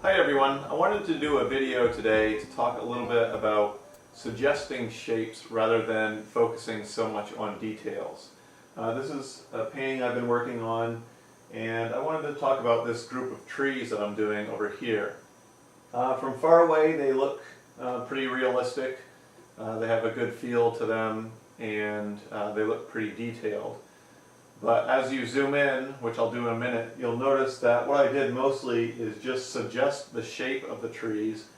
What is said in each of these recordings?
Hi everyone, I wanted to do a video today to talk a little bit about suggesting shapes rather than focusing so much on details. This is a painting I've been working on, and I wanted to talk about this group of trees that I'm doing over here. From far away they look pretty realistic. They have a good feel to them, and they look pretty detailed. But as you zoom in, which I'll do in a minute, you'll notice that what I did mostly is just suggest the shape of the trees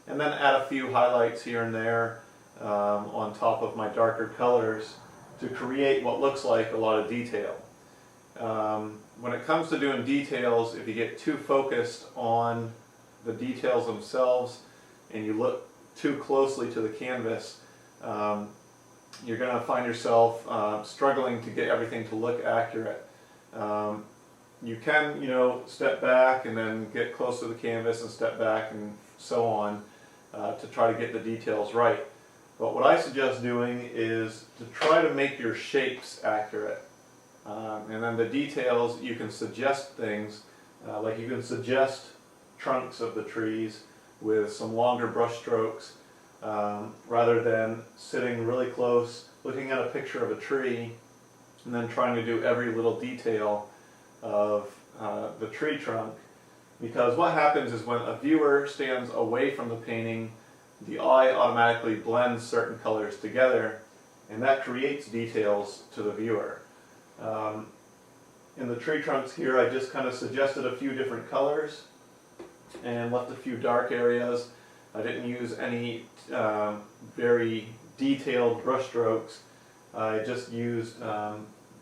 and then add a few highlights here and there on top of my darker colors to create what looks like a lot of detail. When it comes to doing details, if you get too focused on the details themselves and you look too closely to the canvas, you're going to find yourself struggling to get everything to look accurate. You can, step back and then get close to the canvas and step back and so on to try to get the details right. But what I suggest doing is to try to make your shapes accurate. And then the details, you can suggest things, like you can suggest trunks of the trees with some longer brush strokes. Rather than sitting really close, looking at a picture of a tree, and then trying to do every little detail of the tree trunk. Because what happens is when a viewer stands away from the painting, the eye automatically blends certain colors together, and that creates details to the viewer. In the tree trunks here, I just kind of suggested a few different colors and left a few dark areas. I didn't use any very detailed brush strokes. I just used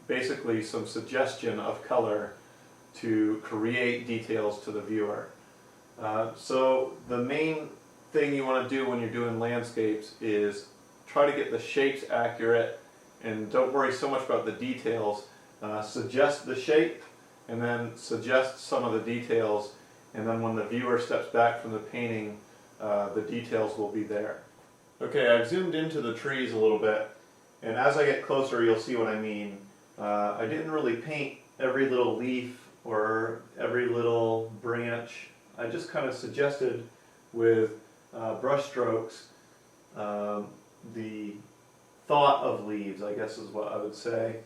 basically some suggestion of color to create details to the viewer. So the main thing you want to do when you're doing landscapes is try to get the shapes accurate and don't worry so much about the details. Suggest the shape and then suggest some of the details, and then when the viewer steps back from the painting, the details will be there. Okay, I've zoomed into the trees a little bit, and as I get closer you'll see what I mean. I didn't really paint every little leaf or every little branch. I just kind of suggested with brush strokes the thought of leaves, I guess is what I would say.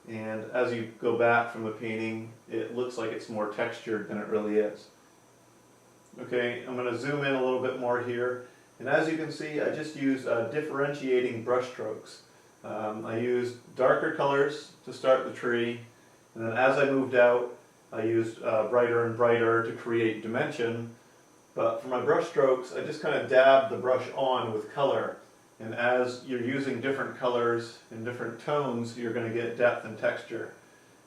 And as you go back from the painting, it looks like it's more textured than it really is. Okay, I'm going to zoom in a little bit more here, and as you can see, I just used differentiating brush strokes. I used darker colors to start the tree, and then as I moved out, I used brighter and brighter to create dimension. But for my brush strokes, I just kind of dabbed the brush on with color, and as you're using different colors and different tones, you're going to get depth and texture.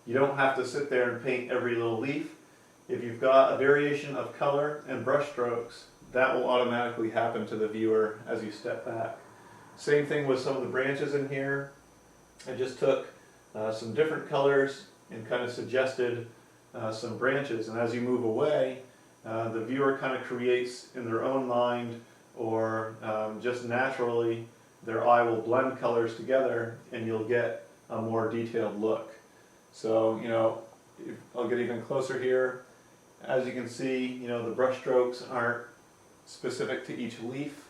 You don't have to sit there and paint every little leaf. If you've got a variation of color and brush strokes, that will automatically happen to the viewer as you step back. Same thing with some of the branches in here. I just took some different colors and kind of suggested some branches, and as you move away, the viewer kind of creates in their own mind or just naturally their eye will blend colors together and you'll get a more detailed look. So, I'll get even closer here. As you can see, the brush strokes aren't specific to each leaf.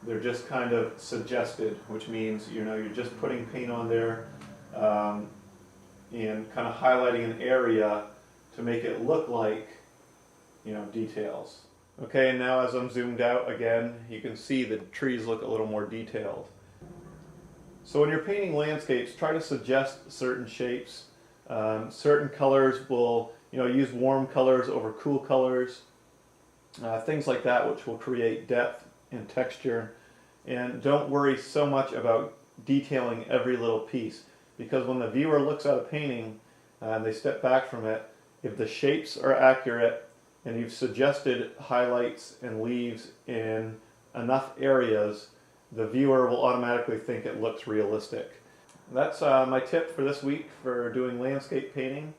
They're just kind of suggested, which means, you're just putting paint on there and kind of highlighting an area to make it look like, details. Okay, and now as I'm zoomed out again, you can see the trees look a little more detailed. So when you're painting landscapes, try to suggest certain shapes. Certain colors will use warm colors over cool colors, things like that, which will create depth and texture. And don't worry so much about detailing every little piece, because when the viewer looks at a painting and they step back from it, if the shapes are accurate and you've suggested highlights and leaves in enough areas, the viewer will automatically think it looks realistic. That's my tip for this week for doing landscape painting.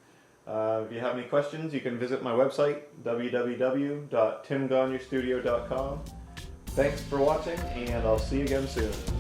If you have any questions, you can visit my website, www.timgagnonstudio.com. Thanks for watching, and I'll see you again soon.